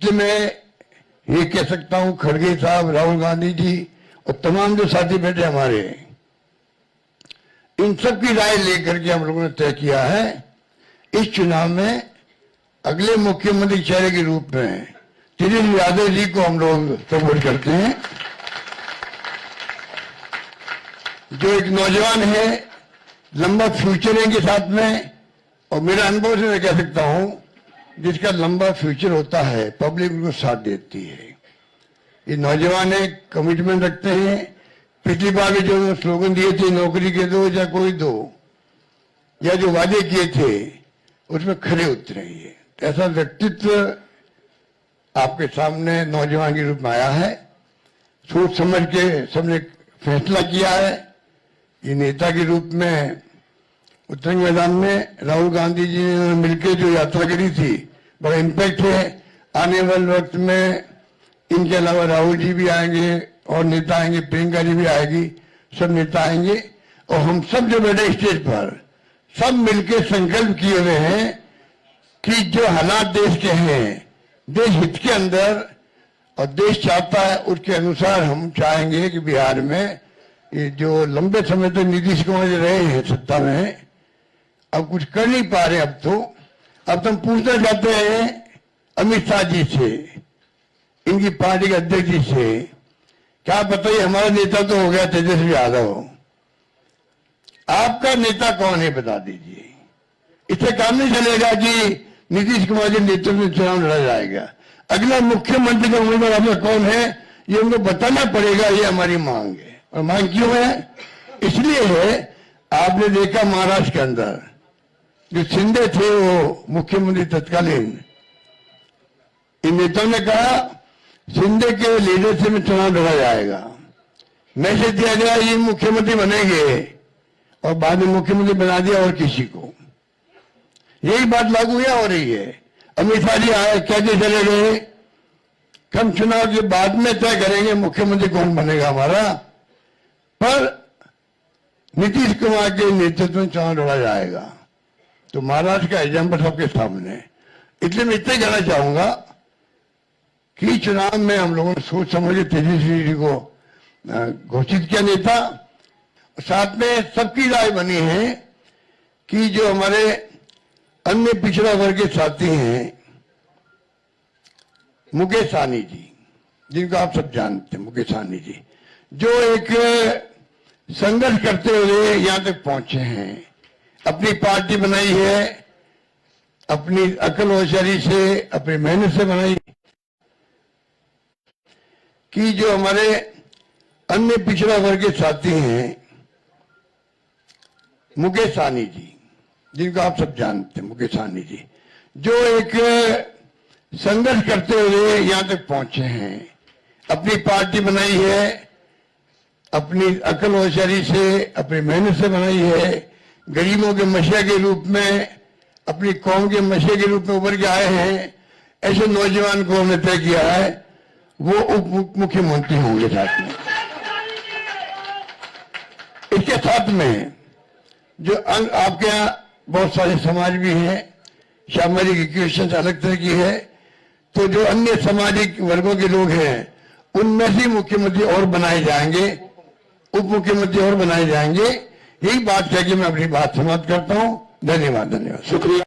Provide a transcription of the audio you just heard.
इसलिए मैं ये कह सकता हूं, खड़गे साहब, राहुल गांधी जी और तमाम जो साथी बैठे हमारे, इन सब की राय लेकर के हम लोगों ने तय किया है इस चुनाव में अगले मुख्यमंत्री चेहरे के रूप में तेजस्वी यादव जी को हम लोग सपोर्ट करते हैं, जो एक नौजवान है, लंबा फ्यूचर है इनके साथ में। और मेरा अनुभव से मैं कह सकता हूं, जिसका लंबा फ्यूचर होता है पब्लिक उनको साथ देती है। ये नौजवान है, कमिटमेंट रखते हैं। पिछली बार भी जो स्लोगन दिए थे, नौकरी के दो या कोई दो, या जो वादे किए थे उसमें खरे उतरे। ये ऐसा व्यक्तित्व आपके सामने नौजवान के रूप में आया है। सोच समझ के सबने फैसला किया है। ये नेता के रूप में उत्तरंग मैदान में राहुल गांधी जी ने मिलकर जो यात्रा करी थी, बड़ा इम्पैक्ट है। आने वाले वक्त में इनके अलावा राहुल जी भी आएंगे और नेता आएंगे, प्रियंका जी भी आएगी, सब नेता आएंगे। और हम सब जो बैठे स्टेज पर, सब मिलकर संकल्प किए हुए हैं कि जो हालात देश के हैं, देश हित के अंदर और देश चाहता है उसके अनुसार हम चाहेंगे कि बिहार में ये जो लंबे समय तक नीतीश कुमार जी रहे हैं सत्ता में, अब कुछ कर नहीं पा रहे। अब तुम पूछना चाहते हैं अमित शाह जी से, इनकी पार्टी के अध्यक्ष जी से, क्या बताइए हमारा नेता तो हो गया तेजस्वी यादव, आपका नेता कौन है बता दीजिए। इससे काम नहीं चलेगा कि नीतीश कुमार के नेतृत्व में चुनाव लड़ा जाएगा। अगला मुख्यमंत्री का उम्मीदवार आपका कौन है ये उनको बताना पड़ेगा। ये हमारी मांग है। और मांग क्यों है? इसलिए है, आपने देखा महाराष्ट्र के अंदर जो शिंदे थे वो मुख्यमंत्री तत्कालीन, इन नेताओं ने कहा शिंदे के लीडरशिप में चुनाव लड़ा जाएगा। मैसेज दिया गया ये मुख्यमंत्री बनेंगे और बाद में मुख्यमंत्री बना दिया और किसी को। यही बात लागू या हो रही है। अमित शाह जी आए, कैसे चले गए, हम चुनाव के बाद में तय करेंगे मुख्यमंत्री कौन बनेगा हमारा, पर नीतीश कुमार के नेतृत्व में चुनाव लड़ा जाएगा। तो महाराष्ट्र का एग्जाम्पल सबके सामने। इसलिए मैं इतना कहना चाहूंगा कि चुनाव में हम लोगों ने सोच समझ के तेजस्वी जी को घोषित किया नेता। साथ में सबकी राय बनी है कि जो हमारे अन्य पिछड़ा वर्ग के साथी हैं, मुकेश सहनी जी, जिनको आप सब जानते हैं, मुकेश सहनी जी, जो एक संघर्ष करते हुए यहां तक पहुंचे हैं, अपनी पार्टी बनाई है, अपनी अकल होशियारी से, अपनी मेहनत से बनाई, कि जो हमारे अन्य पिछड़ा वर्ग के साथी हैं, मुकेश सहनी जी, जिनको आप सब जानते हैं, मुकेश सहनी जी, जो एक संघर्ष करते हुए यहां तक पहुंचे हैं, अपनी पार्टी बनाई है, अपनी अकल होशियारी से, अपनी मेहनत से बनाई है, गरीबों के मसीहा के रूप में, अपनी कौम के मसीहा के रूप में उभर के आए हैं। ऐसे नौजवान को हमने तय किया है वो उप मुख्यमंत्री होंगे। साथ में इसके साथ में जो आपके यहाँ बहुत सारे समाज भी हैं, सामाजिक इक्वेशन अलग तरह की है, तो जो अन्य सामाजिक वर्गों के लोग हैं उनमें से मुख्यमंत्री और बनाए जाएंगे, उप मुख्यमंत्री और बनाए जाएंगे। यही बात कह के मैं अपनी बात समाप्त करता हूं। धन्यवाद, शुक्रिया।